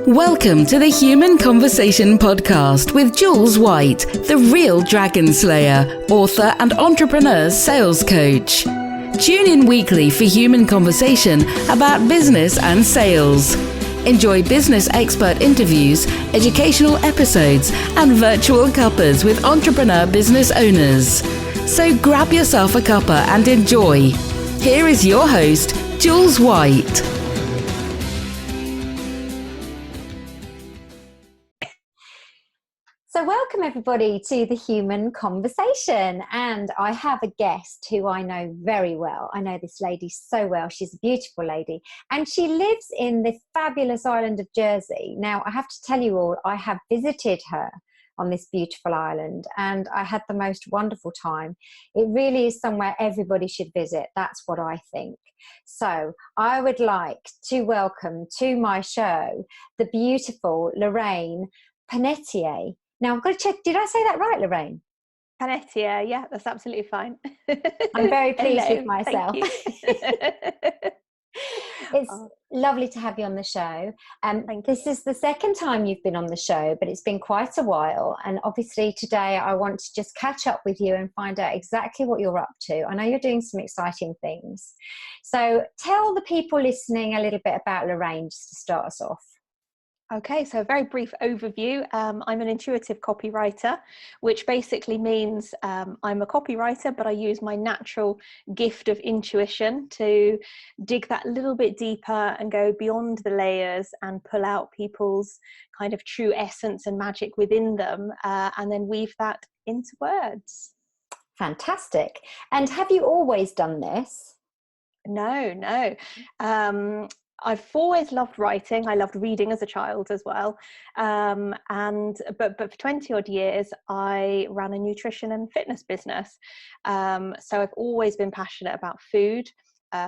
Welcome to the Human Conversation Podcast with Jules White, the real dragon slayer, author and entrepreneur sales coach. Tune in weekly for human conversation about business and sales. Enjoy business expert interviews, educational episodes, and virtual cuppas with entrepreneur business owners. So grab yourself a cuppa and enjoy. Here is your host, Jules White. So welcome everybody to the Human Conversation, and I have a guest who I know very well. I know this lady so well. She's a beautiful lady and she lives in the fabulous island of Jersey. Now I have to tell you all, I have visited her on this beautiful island and I had the most wonderful time. It really is somewhere everybody should visit. That's what I think. So I would like to welcome to my show the beautiful Lorraine Pannetier. Now, I'm going to check. Did I say that right, Lorraine? Pannetier, yeah, that's absolutely fine. I'm very pleased with myself. It's lovely to have you on the show. This is the second time you've been on the show, but it's been quite a while. And obviously today I want to just catch up with you and find out exactly what you're up to. I know you're doing some exciting things. So tell the people listening a little bit about Lorraine, just to start us off. Okay, so a very brief overview. I'm an intuitive copywriter, which basically means I'm a copywriter, but I use my natural gift of intuition to dig that little bit deeper and go beyond the layers and pull out people's kind of true essence and magic within them, and then weave that into words. Fantastic. And have you always done this? No. I've always loved writing. I loved reading as a child as well. But for 20 odd years, I ran a nutrition and fitness business. So I've always been passionate about food,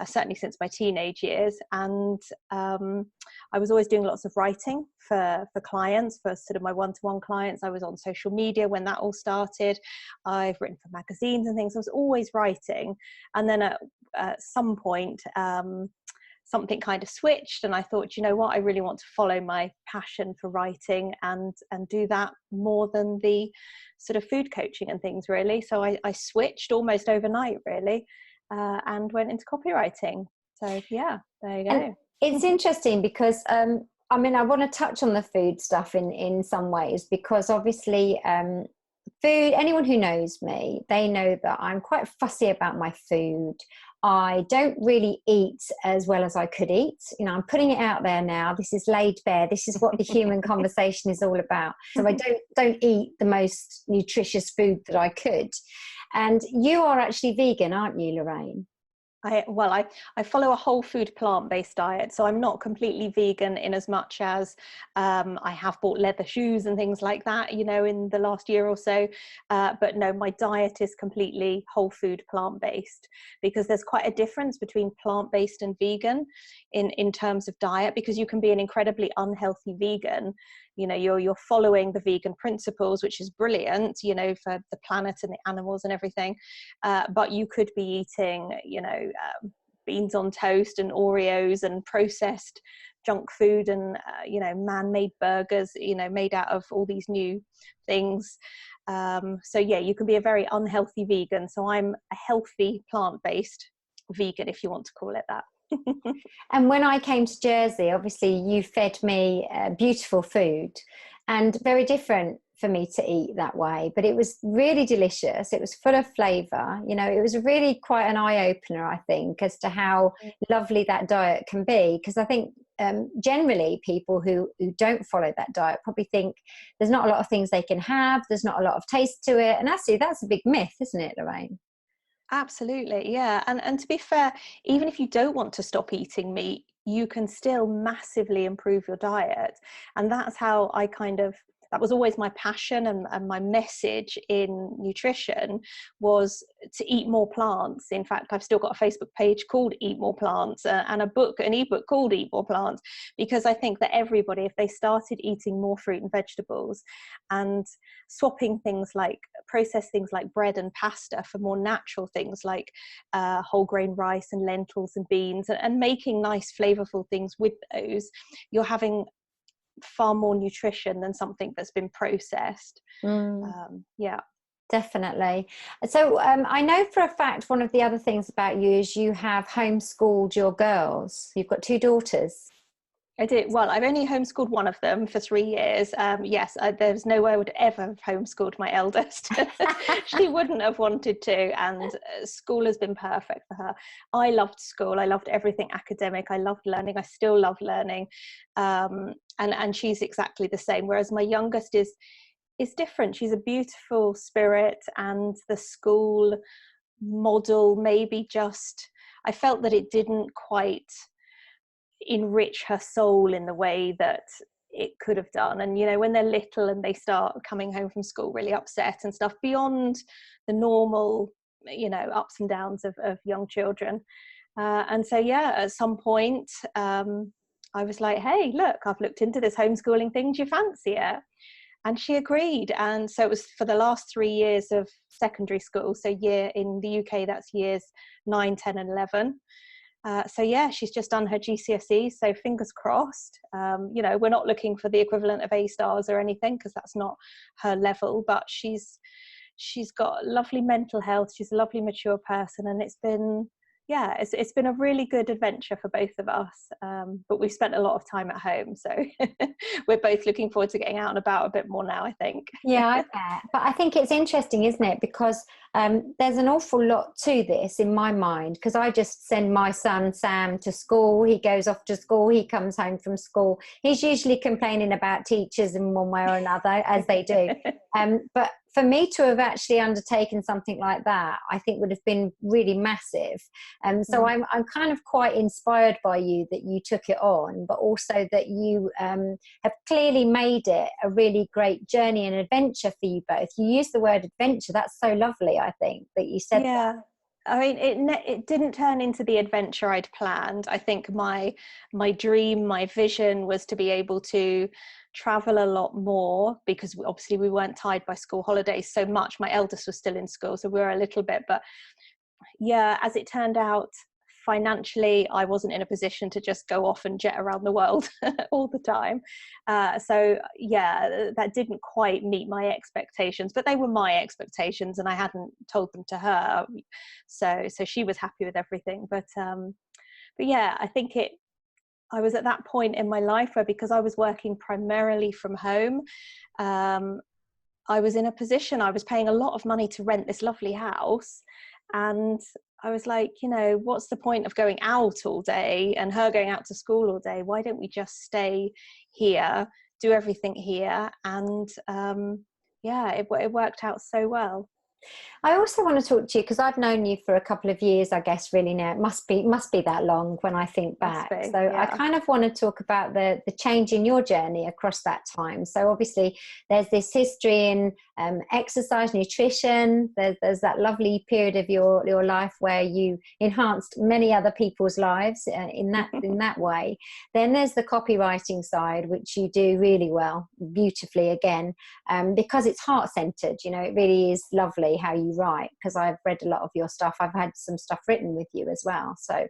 certainly since my teenage years. And I was always doing lots of writing for clients, for sort of my one-to-one clients. I was on social media when that all started. I've written for magazines and things. I was always writing. And then at some point, something kind of switched and I thought, you know what, I really want to follow my passion for writing and do that more than the sort of food coaching and things really. So I switched almost overnight really and went into copywriting. So yeah, there you go. And it's interesting because I want to touch on the food stuff in some ways because obviously food, anyone who knows me, they know that I'm quite fussy about my food. I don't really eat as well as I could eat. You know, I'm putting it out there now. This is laid bare. This is what the Human Conversation is all about. So I don't eat the most nutritious food that I could. And you are actually vegan, aren't you, Lorraine? I follow a whole food plant-based diet, so I'm not completely vegan in as much as I have bought leather shoes and things like that, you know, in the last year or so. But no, my diet is completely whole food plant-based because there's quite a difference between plant-based and vegan in terms of diet, because you can be an incredibly unhealthy vegan. You know, you're following the vegan principles, which is brilliant, you know, for the planet and the animals and everything. But you could be eating, you know, beans on toast and Oreos and processed junk food and, you know, man-made burgers, you know, made out of all these new things. So yeah, you can be a very unhealthy vegan. So I'm a healthy plant-based vegan, if you want to call it that. And when I came to Jersey, obviously you fed me beautiful food and very different for me to eat that way, but it was really delicious. It was full of flavour. You know, it was really quite an eye-opener, I think, as to how lovely that diet can be. Because I think generally people who don't follow that diet probably think there's not a lot of things they can have, there's not a lot of taste to it. And actually that's a big myth, isn't it, Lorraine? Absolutely, yeah. And to be fair, even if you don't want to stop eating meat, you can still massively improve your diet. And that's how that was always my passion and my message in nutrition was to eat more plants. In fact, I've still got a Facebook page called Eat More Plants and an ebook called Eat More Plants, because I think that everybody, if they started eating more fruit and vegetables and swapping processed things like bread and pasta for more natural things like whole grain rice and lentils and beans and making nice flavorful things with those, you're having far more nutrition than something that's been processed. Yeah. Definitely. So I know for a fact one of the other things about you is you have homeschooled your girls. You've got 2 daughters. I did. Well, I've only homeschooled one of them for 3 years. Yes, there's no way I would ever have homeschooled my eldest. She wouldn't have wanted to, and school has been perfect for her. I loved school. I loved everything academic. I loved learning. I still love learning. And she's exactly the same. Whereas my youngest is different. She's a beautiful spirit, and the school model maybe just, I felt that it didn't quite enrich her soul in the way that it could have done. And when they're little and they start coming home from school really upset and stuff, beyond the normal ups and downs of young children, and so at some point I was like, hey, look, I've looked into this homeschooling thing, do you fancy it? And she agreed. And so it was for the last 3 years of secondary school, so in the UK that's years 9, 10 and 11. So she's just done her GCSEs, so fingers crossed. We're not looking for the equivalent of A stars or anything, because that's not her level, but she's got lovely mental health. She's a lovely, mature person, and it's been a really good adventure for both of us. But we've spent a lot of time at home, so we're both looking forward to getting out and about a bit more now, I think. Yeah, I bet. But I think it's interesting, isn't it? Because there's an awful lot to this in my mind, because I just send my son Sam to school. He goes off to school. He comes home from school. He's usually complaining about teachers in one way or another, as they do. But for me to have actually undertaken something like that, I think would have been really massive. So I'm kind of quite inspired by you that you took it on, but also that you have clearly made it a really great journey and adventure for you both. You used the word adventure. That's so lovely, I think, that you said that. I mean, it didn't turn into the adventure I'd planned. I think my dream, my vision was to be able to travel a lot more, because obviously we weren't tied by school holidays so much. My eldest was still in school, so we were a little bit, but as it turned out, financially I wasn't in a position to just go off and jet around the world all the time. So that didn't quite meet my expectations, but they were my expectations and I hadn't told them to her. So she was happy with everything. But I think I was at that point in my life where, because I was working primarily from home, I was in a position, I was paying a lot of money to rent this lovely house. And I was like, what's the point of going out all day and her going out to school all day? Why don't we just stay here, do everything here? And it worked out so well. I also want to talk to you, because I've known you for a couple of years, I guess, really now. It must be that long when I think back. I kind of want to talk about the change in your journey across that time. So obviously there's this history in exercise, nutrition. There's that lovely period of your life where you enhanced many other people's lives in that way. Then there's the copywriting side, which you do really well, beautifully again, because it's heart-centered. It really is lovely how you write, because I've read a lot of your stuff. I've had some stuff written with you as well. So,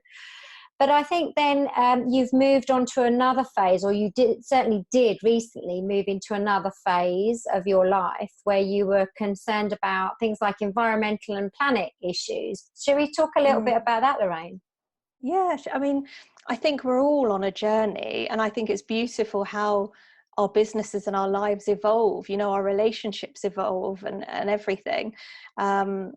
but I think then you've moved on to another phase, or you certainly did recently move into another phase of your life where you were concerned about things like environmental and planet issues. Shall we talk a little bit about that, Lorraine? Yeah, I mean, I think we're all on a journey, and I think it's beautiful how our businesses and our lives evolve, our relationships evolve and everything. And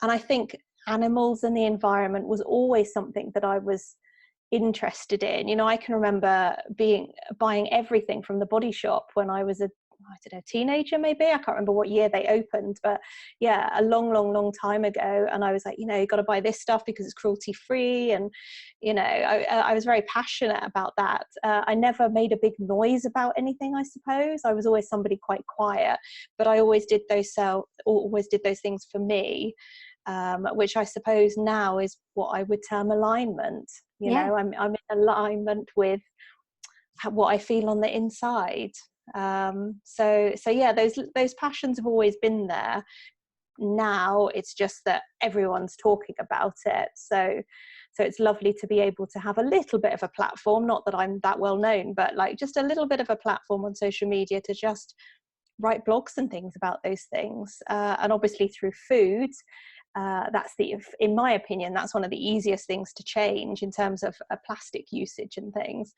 I think animals and the environment was always something that I was interested in. I can remember buying everything from the Body Shop when I was a teenager, maybe. I can't remember what year they opened, but a long time ago. And I was like, you got to buy this stuff because it's cruelty free. And, I was very passionate about that. I never made a big noise about anything, I suppose. I was always somebody quite quiet, but I always did those things for me, which I suppose now is what I would term alignment. I'm in alignment with what I feel on the inside. Those passions have always been there. Now it's just that everyone's talking about it, so So it's lovely to be able to have a little bit of a platform, not that I'm that well known, but like just a little bit of a platform on social media to just write blogs and things about those things. And obviously through food, in my opinion, that's one of the easiest things to change in terms of plastic usage and things.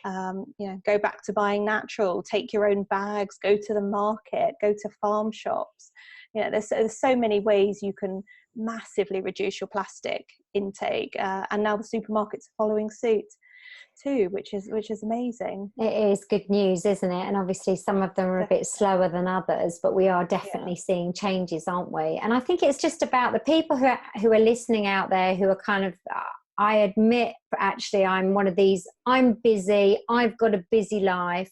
Go back to buying natural, take your own bags, go to the market, go to farm shops. There's so many ways you can massively reduce your plastic intake, and now the supermarkets are following suit too, which is amazing. It is good news, isn't it? And obviously some of them are a bit slower than others, but we are definitely seeing changes, aren't we? And I think it's just about the people who are listening out there, who are kind of, I admit, actually, I'm one of these, I'm busy, I've got a busy life.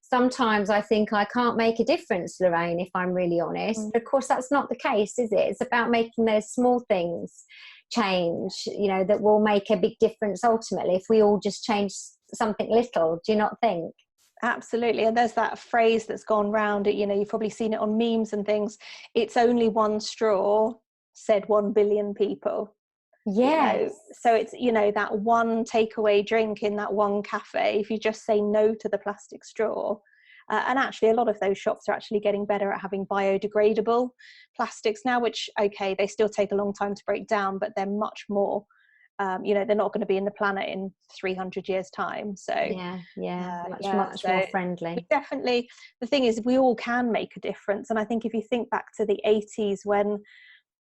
Sometimes I think I can't make a difference, Lorraine, if I'm really honest. But of course, that's not the case, is it? It's about making those small things change, that will make a big difference ultimately if we all just change something little. Do you not think? Absolutely. And there's that phrase that's gone round, you've probably seen it on memes and things. It's only one straw, said 1 billion people. Yes. So it's, that one takeaway drink in that one cafe, if you just say no to the plastic straw. And actually, a lot of those shops are actually getting better at having biodegradable plastics now, which, okay, they still take a long time to break down, but they're much more, they're not going to be in the planet in 300 years' time. So much more friendly. Definitely, the thing is, we all can make a difference. And I think if you think back to the 80s, when,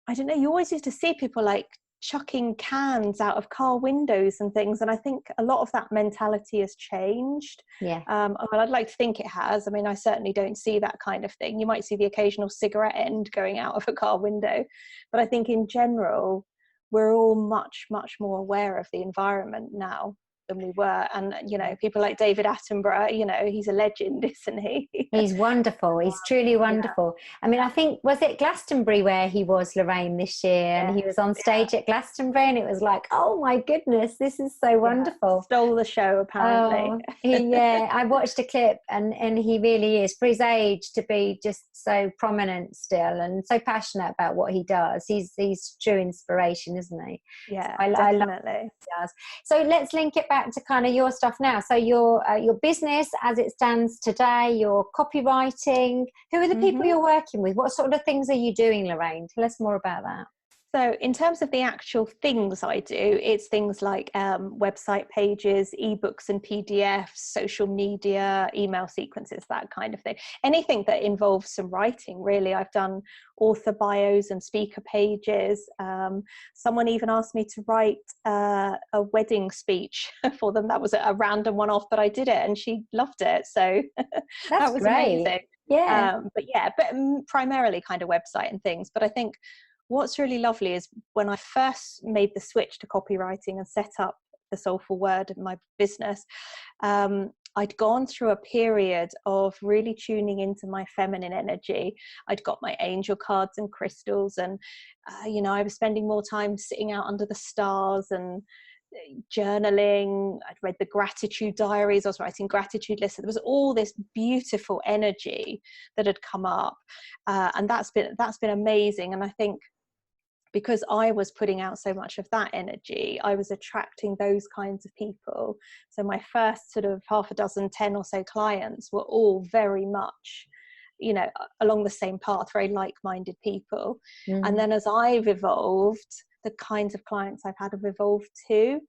I don't know, you always used to see people like chucking cans out of car windows and things, and I think a lot of that mentality has changed. I'd like to think it has. I mean, I certainly don't see that kind of thing. You might see the occasional cigarette end going out of a car window, but I think in general we're all much more aware of the environment now than we were. And people like David Attenborough, he's a legend, isn't he? He's wonderful. He's truly wonderful. I mean, I think, was it Glastonbury where he was, Lorraine, this year? And he was on stage at Glastonbury, and it was like, oh my goodness, this is so wonderful. Stole the show, apparently. I watched a clip, and he really is, for his age, to be just so prominent still and so passionate about what he does. He's true inspiration, isn't he? Yeah, I love what he does. So let's link it back to kind of your stuff now. So your business as it stands today, your copywriting, who are the people you're working with? What sort of things are you doing, Lorraine? Tell us more about that. So in terms of the actual things I do, it's things like website pages, ebooks and PDFs, social media, email sequences, that kind of thing. Anything that involves some writing, really. I've done author bios and speaker pages. Someone even asked me to write a wedding speech for them. That was a random one-off, but I did it and she loved it. So that was great. amazing. But primarily kind of website and things. But I think what's really lovely is when I first made the switch to copywriting and set up the Soulful Word in my business, I'd gone through a period of really tuning into my feminine energy. I'd got my angel cards and crystals, and I was spending more time sitting out under the stars and journaling. I'd read the gratitude diaries. I was writing gratitude lists. There was all this beautiful energy that had come up, and that's been amazing. And I think, because I was putting out so much of that energy, I was attracting those kinds of people. So my first sort of 10 or so clients were all very much, along the same path, very like-minded people. And then as I've evolved, the kinds of clients I've had have evolved too.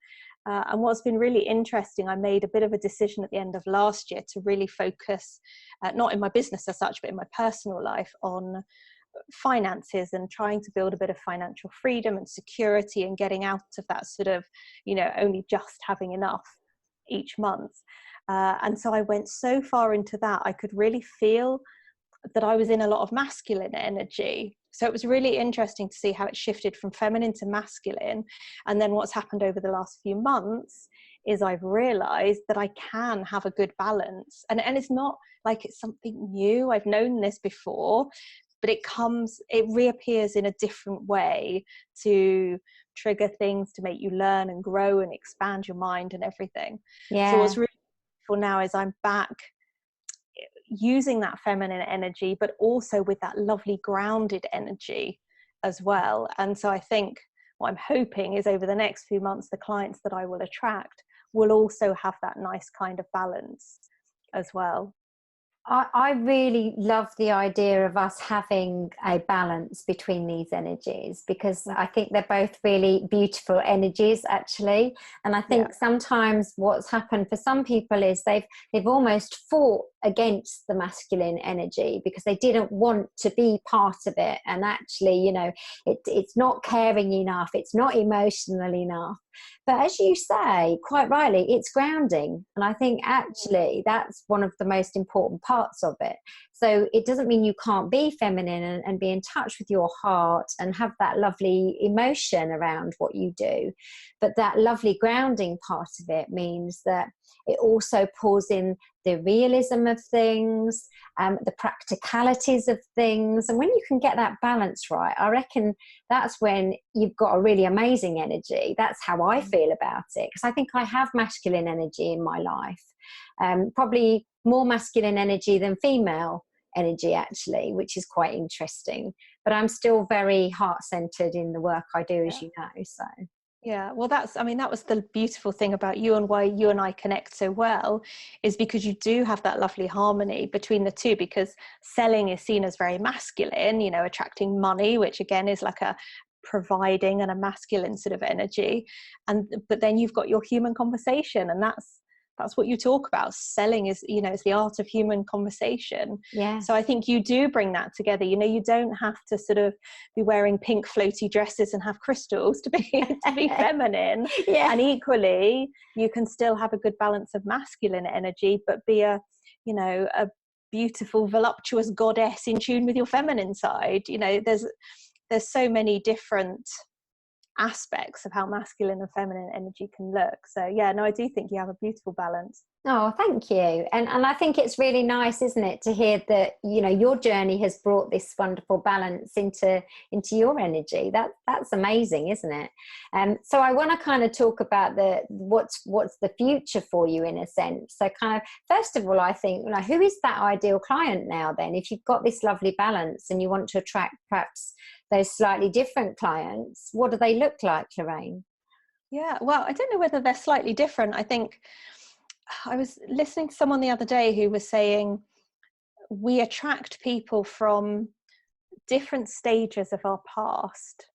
And what's been really interesting, I made a bit of a decision at the end of last year to really focus, not in my business as such, but in my personal life, on finances and trying to build a bit of financial freedom and security and getting out of that sort of, only just having enough each month. And so I went so far into that, I could really feel that I was in a lot of masculine energy. So it was really interesting to see how it shifted from feminine to masculine. And then what's happened over the last few months is I've realized that I can have a good balance. And it's not like it's something new. I've known this before, but it reappears in a different way to trigger things, to make you learn and grow and expand your mind and everything. So what's really beautiful now is I'm back using that feminine energy, but also with that lovely grounded energy as well. And so I think what I'm hoping is over the next few months, the clients that I will attract will also have that nice kind of balance as well. I really love the idea of us having a balance between these energies, because I think they're both really beautiful energies, actually. And I think sometimes what's happened for some people is they've almost fought against the masculine energy because they didn't want to be part of it. And actually, you know, it's not caring enough, it's not emotional enough. But as you say, quite rightly, it's grounding. And I think actually that's one of the most important parts of it. So it doesn't mean you can't be feminine and be in touch with your heart and have that lovely emotion around what you do. But that lovely grounding part of it means that it also pulls in the realism of things, the practicalities of things. And when you can get that balance right, I reckon that's when you've got a really amazing energy. That's how I feel about it, because I think I have masculine energy in my life, probably more masculine energy than female energy, actually, which is quite interesting. But I'm still very heart-centered in the work I do, as you know. So yeah, well, that was the beautiful thing about you, and why you and I connect so well, is because you do have that lovely harmony between the two. Because selling is seen as very masculine, you know, attracting money, which again is like a providing and a masculine sort of energy. But then you've got your human conversation, and that's what you talk about. Selling is, you know, it's the art of human conversation. yeah. So I think you do bring that together. You know, you don't have to sort of be wearing pink floaty dresses and have crystals to be feminine. Yeah. And equally, you can still have a good balance of masculine energy, but be a beautiful, voluptuous goddess in tune with your feminine side. You know, there's so many different aspects of how masculine and feminine energy can look. So yeah, no, I do think you have a beautiful balance. Oh, thank you. And I think it's really nice, isn't it, to hear that, you know, your journey has brought this wonderful balance into your energy. That's amazing, isn't it? So I want to kind of talk about what's the future for you, in a sense. So kind of, first of all, I think, you know, who is that ideal client now then? If you've got this lovely balance and you want to attract perhaps those slightly different clients, what do they look like, Lorraine? Yeah, well, I don't know whether they're slightly different. I think I was listening to someone the other day who was saying we attract people from different stages of our past.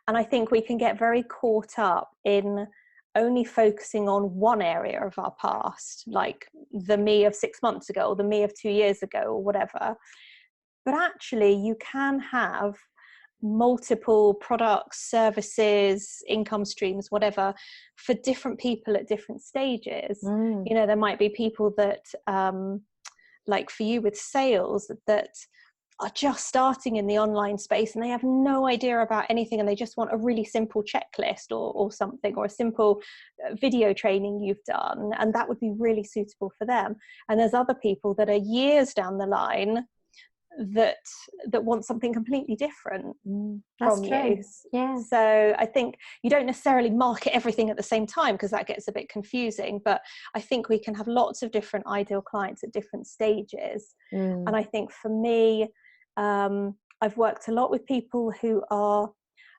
And I think we can get very caught up in only focusing on one area of our past, like the me of 6 months ago or the me of 2 years ago or whatever. But actually, you can have multiple products, services, income streams, whatever, for different people at different stages. You know, there might be people that like for you with sales, that are just starting in the online space and they have no idea about anything, and they just want a really simple checklist or something, or a simple video training you've done, and that would be really suitable for them. And there's other people that are years down the line that want something completely different from you. Yeah. So I think you don't necessarily market everything at the same time, because that gets a bit confusing, but I think we can have lots of different ideal clients at different stages. And I think for me, I've worked a lot with people who are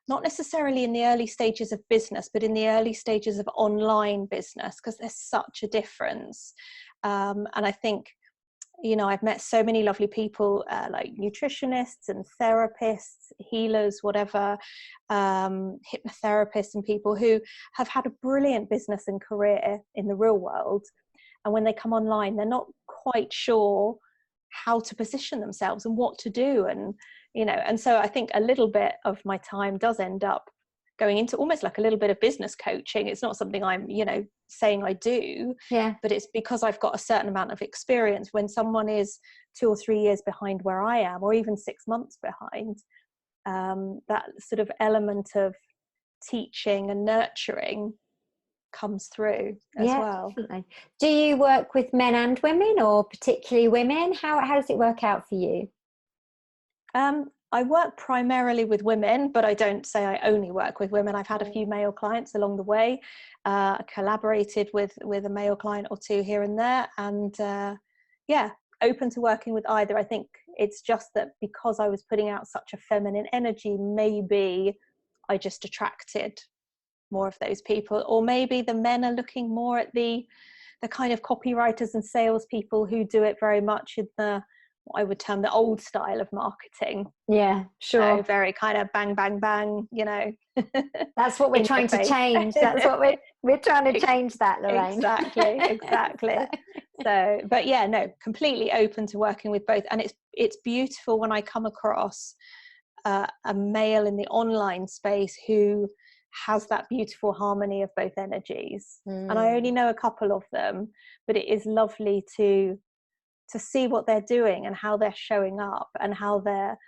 not necessarily in the early stages of business, but in the early stages of online business, because there's such a difference. And I think, you know, I've met so many lovely people, like nutritionists and therapists, healers, whatever, hypnotherapists, and people who have had a brilliant business and career in the real world. And when they come online, they're not quite sure how to position themselves and what to do. And, you know, and so I think a little bit of my time does end up going into almost like a little bit of business coaching. It's not something I'm, you know, saying I do, but it's because I've got a certain amount of experience. When someone is 2 or 3 years behind where I am, or even 6 months behind, that sort of element of teaching and nurturing comes through as well. Definitely. Do you work with men and women, or particularly women? How does it work out for you? I work primarily with women, but I don't say I only work with women. I've had a few male clients along the way, collaborated with a male client or two here and there, and open to working with either. I think it's just that because I was putting out such a feminine energy, maybe I just attracted more of those people. Or maybe the men are looking more at the kind of copywriters and salespeople who do it very much in the, what I would term the old style of marketing. Yeah, sure. So very kind of bang, bang, bang, you know. That's what we're trying to change. That's what we're trying to change that, Lorraine. Exactly. So, but yeah, no, completely open to working with both. And it's beautiful when I come across a male in the online space who has that beautiful harmony of both energies. And I only know a couple of them, but it is lovely to see what they're doing and how they're showing up and how they're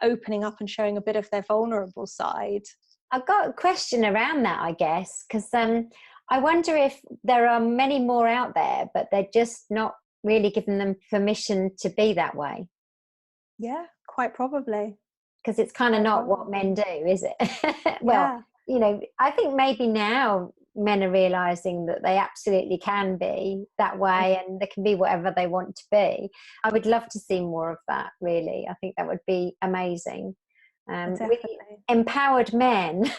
opening up and showing a bit of their vulnerable side. I've got a question around that, I guess, because I wonder if there are many more out there, but they're just not really giving them permission to be that way. Yeah, quite probably. Because it's kind of not what men do, is it? Well, you know, I think maybe now men are realizing that they absolutely can be that way and they can be whatever they want to be. I would love to see more of that, really. I think that would be amazing. With empowered men.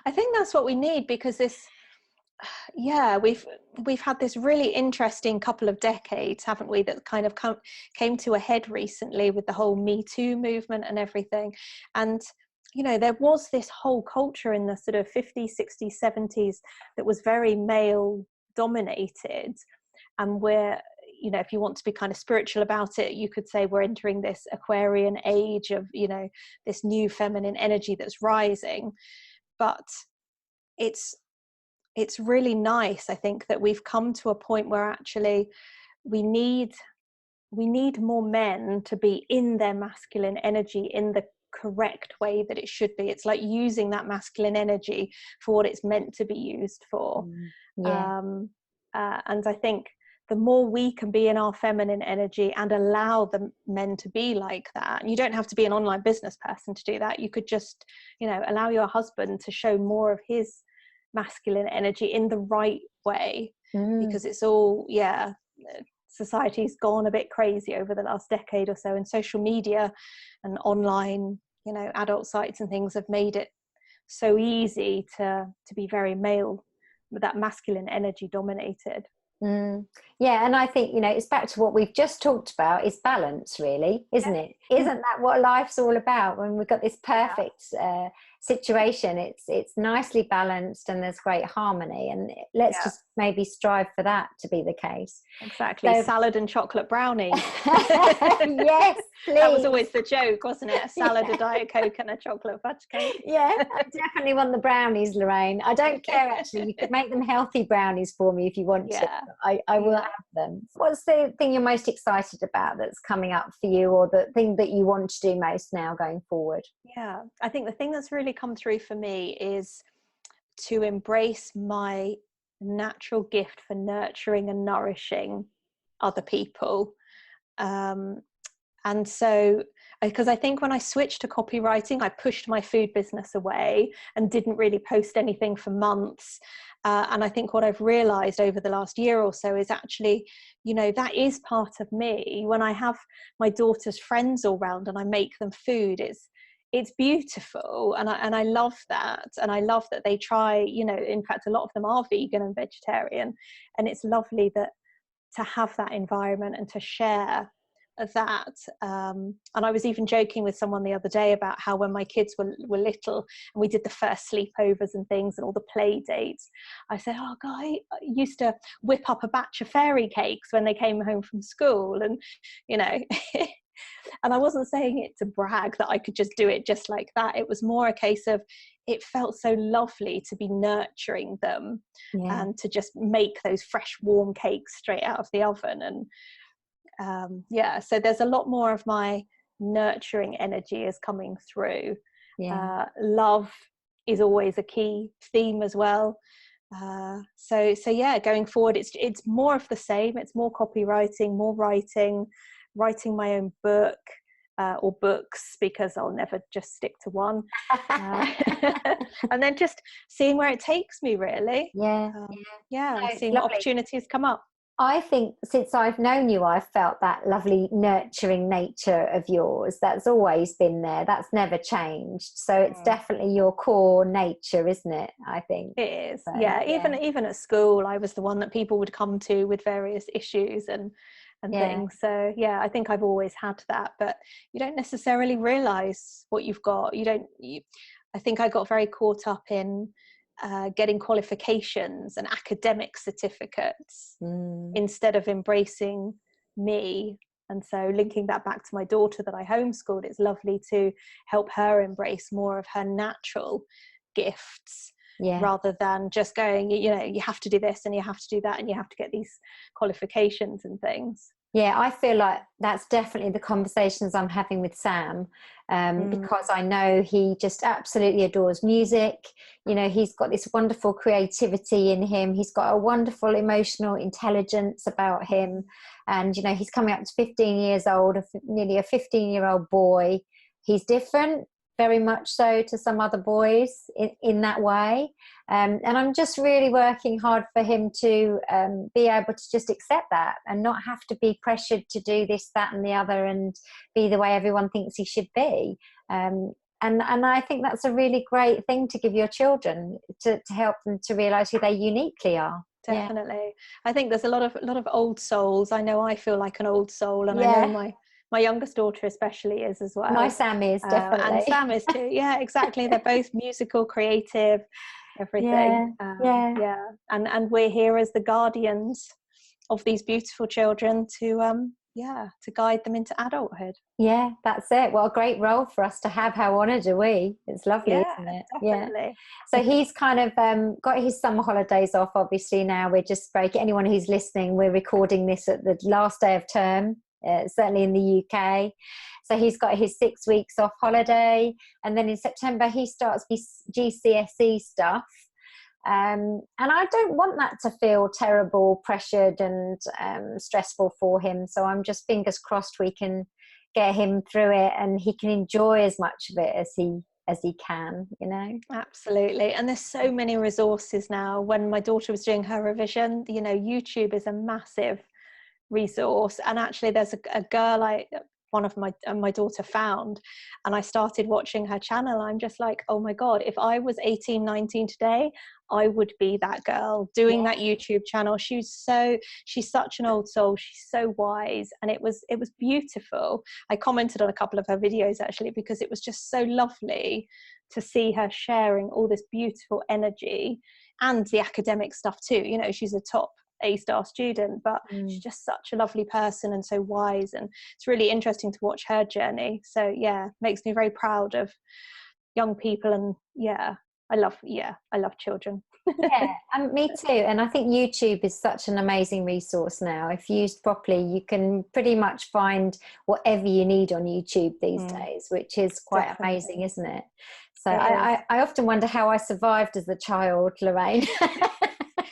I think that's what we need, because we've had this really interesting couple of decades, haven't we, that kind of came to a head recently with the whole Me Too movement and everything. And you know, there was this whole culture in the sort of 50s, 60s, 70s that was very male dominated. And we're, you know, if you want to be kind of spiritual about it, you could say we're entering this Aquarian age of, you know, this new feminine energy that's rising. But it's really nice, I think, that we've come to a point where actually we need more men to be in their masculine energy in the correct way that it should be. It's like using that masculine energy for what it's meant to be used for. And I think the more we can be in our feminine energy and allow the men to be like that, and you don't have to be an online business person to do that. You could just, you know, allow your husband to show more of his masculine energy in the right way, because it's all, society's gone a bit crazy over the last decade or so, and social media and online, you know, adult sites and things have made it so easy to be very male, with that masculine energy dominated. Yeah, and I think, you know, it's back to what we've just talked about, is balance, really, isn't it? Isn't that what life's all about? When we've got this perfect situation, it's nicely balanced and there's great harmony, and let's just maybe strive for that to be the case. Exactly. So, salad and chocolate brownie. Yes, please. That was always the joke, wasn't it? A salad, a Diet Coke and a chocolate fudge cake. Yeah, I definitely want the brownies, Lorraine. I don't care, actually. You could make them healthy brownies for me if you want to. I will have them. What's the thing you're most excited about that's coming up for you, or the thing that you want to do most now going forward? Yeah, I think the thing that's really come through for me is to embrace my natural gift for nurturing and nourishing other people. And so, because I think when I switched to copywriting, I pushed my food business away and didn't really post anything for months. And I think what I've realized over the last year or so is actually, you know, that is part of me. When I have my daughter's friends all round and I make them food, it's beautiful, and I love that. And I love that they try, you know, in fact, a lot of them are vegan and vegetarian, and it's lovely that to have that environment and to share that. And I was even joking with someone the other day about how when my kids were little and we did the first sleepovers and things and all the play dates, I said, oh God, I used to whip up a batch of fairy cakes when they came home from school, and you know. And I wasn't saying it to brag that I could just do it just like that. It was more a case of, it felt so lovely to be nurturing them and to just make those fresh warm cakes straight out of the oven. And so there's a lot more of my nurturing energy is coming through. Love is always a key theme as well. So going forward, it's more of the same. It's more copywriting, more writing my own book, or books, because I'll never just stick to one. And then just seeing where it takes me, really. Seeing what opportunities come up. I think since I've known you, I've felt that lovely nurturing nature of yours. That's always been there. That's never changed. So it's definitely your core nature, isn't it? I think it is. so, Yeah. Even at school, I was the one that people would come to with various issues and things. So yeah, I think I've always had that, but you don't necessarily realize what you've got. I think I got very caught up in getting qualifications and academic certificates instead of embracing me. And so linking that back to my daughter that I homeschooled, it's lovely to help her embrace more of her natural gifts, rather than just going, you have to do this and you have to do that and you have to get these qualifications and things. Yeah, I feel like that's definitely the conversations I'm having with Sam, because I know he just absolutely adores music. He's got this wonderful creativity in him. He's got a wonderful emotional intelligence about him. And, he's coming up to 15 years old, nearly a 15-year-old boy. He's different, very much so, to some other boys in that way. And I'm just really working hard for him to be able to just accept that and not have to be pressured to do this, that and the other and be the way everyone thinks he should be. And I think that's a really great thing to give your children, to help them to realise who they uniquely are. Definitely. Yeah. I think there's a lot of old souls. I know I feel like an old soul, and I know my youngest daughter especially is as well. My Sam is, definitely. And Sam is too. Yeah, exactly. They're both musical, creative, everything. Yeah. And we're here as the guardians of these beautiful children to guide them into adulthood. Yeah, that's it. Well, a great role for us to have. How honoured are we? It's lovely, isn't it? Definitely. Yeah. So he's kind of got his summer holidays off, obviously. Now we're just breaking. Anyone who's listening, we're recording this at the last day of term, certainly in the UK. So he's got his 6 weeks off holiday, and then in September he starts his GCSE stuff. And I don't want that to feel terrible, pressured and stressful for him. So I'm just fingers crossed we can get him through it and he can enjoy as much of it as he can, Absolutely. And there's so many resources now. When my daughter was doing her revision, YouTube is a massive resource. And actually there's a girl one of my daughter found, and I started watching her channel. I'm just like, oh my God, if I was 18, 19 today, I would be that girl doing that YouTube channel. She's such an old soul. She's so wise. And it was beautiful. I commented on a couple of her videos actually, because it was just so lovely to see her sharing all this beautiful energy and the academic stuff too. She's a top A-star student, but she's just such a lovely person and so wise, and it's really interesting to watch her journey. So makes me very proud of young people, and I love children. And me too. And I think YouTube is such an amazing resource now. If used properly, you can pretty much find whatever you need on YouTube these days, which is quite amazing, isn't it? So I often wonder how I survived as a child, Lorraine.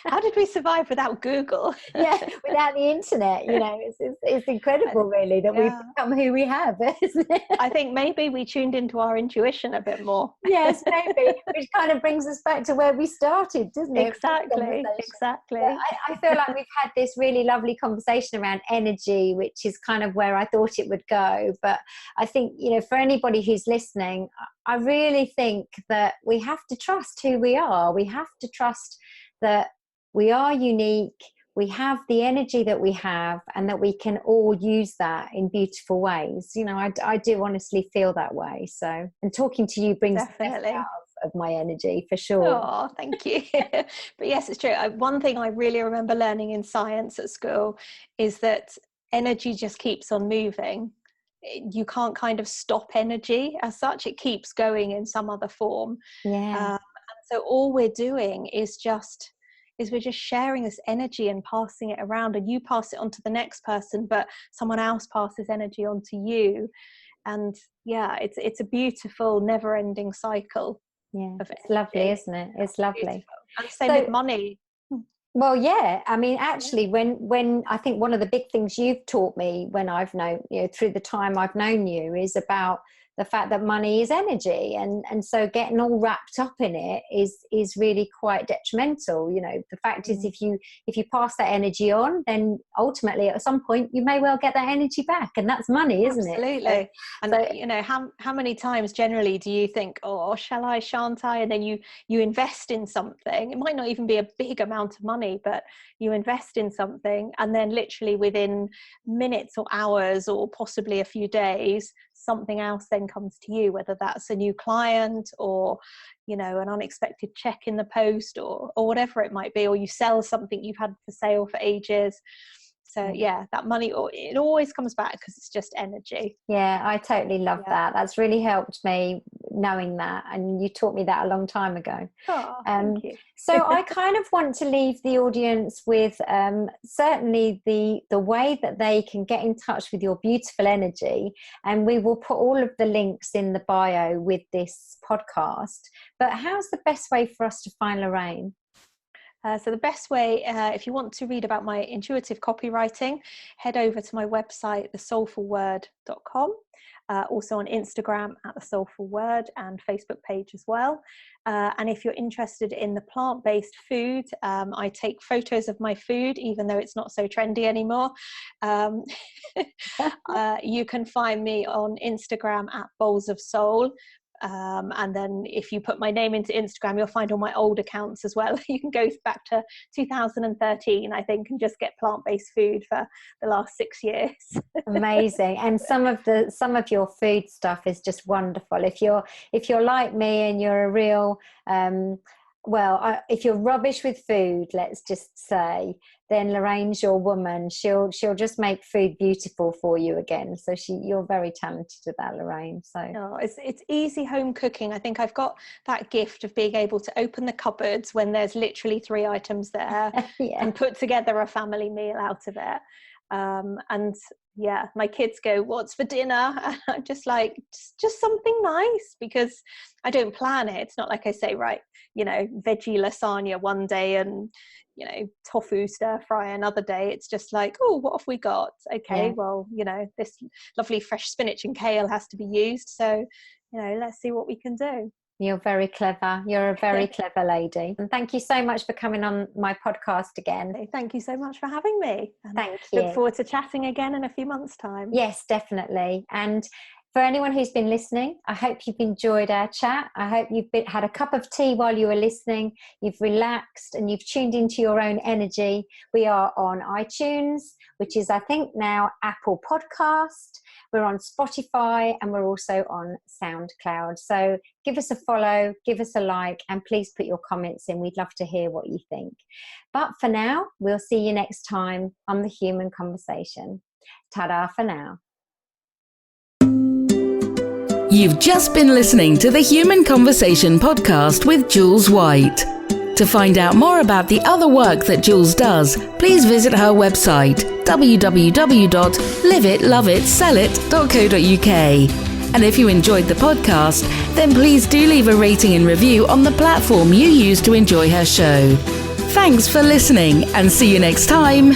How did we survive without Google? Without the internet, it's incredible really that we've become who we have, isn't it? I think maybe we tuned into our intuition a bit more. Yes, maybe, which kind of brings us back to where we started, doesn't it? Exactly. I feel like we've had this really lovely conversation around energy, which is kind of where I thought it would go. But I think, for anybody who's listening, I really think that we have to trust who we are. We have to trust that we are unique, we have the energy that we have, and that we can all use that in beautiful ways. I do honestly feel that way. So, and talking to you brings the best out of my energy for sure. Oh, thank you. But yes, it's true. One thing I really remember learning in science at school is that energy just keeps on moving. You can't kind of stop energy as such. It keeps going in some other form. And so all we're doing is we're just sharing this energy and passing it around, and you pass it on to the next person, but someone else passes energy on to you. And it's a beautiful, never-ending cycle. It's lovely, isn't it? It's lovely. Beautiful. And same with money. Well, I mean, actually, when I think one of the big things you've taught me when I've known, through the time I've known you, is about the fact that money is energy, and so getting all wrapped up in it is really quite detrimental. You know, the fact is, if you pass that energy on, then ultimately at some point you may well get that energy back, and that's money, isn't it? Absolutely. And you know, how many times generally do you think, oh, shall I, shan't I? And then you invest in something. It might not even be a big amount of money, but you invest in something, and then literally within minutes or hours or possibly a few days, something else then comes to you, whether that's a new client or, you know, an unexpected check in the post or whatever it might be, or you sell something you've had for sale for ages. So yeah, that money, it always comes back because it's just energy. Yeah, I totally love that. That's really helped me knowing that. And you taught me that a long time ago. Oh, thank you. So I kind of want to leave the audience with certainly the way that they can get in touch with your beautiful energy. And we will put all of the links in the bio with this podcast. But how's the best way for us to find Lorraine? So the best way, if you want to read about my intuitive copywriting, head over to my website, thesoulfulword.com. Also on Instagram at The Soulful Word, and Facebook page as well. And if you're interested in the plant-based food, I take photos of my food, even though it's not so trendy anymore. You can find me on Instagram at Bowls of Soul. And then if you put my name into Instagram, you'll find all my old accounts as well. You can go back to 2013, I think, and just get plant-based food for the last 6 years. Amazing. And some of your food stuff is just wonderful. If you're like me and you're a real if you're rubbish with food, let's just say, then Lorraine's your woman. She'll just make food beautiful for you again. So you're very talented at that, Lorraine. So it's easy home cooking. I think I've got that gift of being able to open the cupboards when there's literally 3 items there and put together a family meal out of it. And yeah, my kids go, what's for dinner? And I'm just like, just something nice, because I don't plan it. It's not like I say, right, you know, veggie lasagna one day and, you know, tofu stir fry another day. It's just like, oh, what have we got? Okay, well, you know, this lovely fresh spinach and kale has to be used. So, you know, let's see what we can do. You're very clever. You're a very clever lady. And thank you so much for coming on my podcast again. Thank you so much for having me. Thank you. Look forward to chatting again in a few months' time. Yes, definitely. And for anyone who's been listening, I hope you've enjoyed our chat. I hope you've had a cup of tea while you were listening. You've relaxed and you've tuned into your own energy. We are on iTunes, which is, I think, now Apple Podcast. We're on Spotify, and we're also on SoundCloud. So give us a follow, give us a like, and please put your comments in. We'd love to hear what you think. But for now, we'll see you next time on The Human Conversation. Ta-da for now. You've just been listening to the Human Conversation podcast with Jules White. To find out more about the other work that Jules does, please visit her website, www.liveitloveitsellit.co.uk. And if you enjoyed the podcast, then please do leave a rating and review on the platform you use to enjoy her show. Thanks for listening, and see you next time.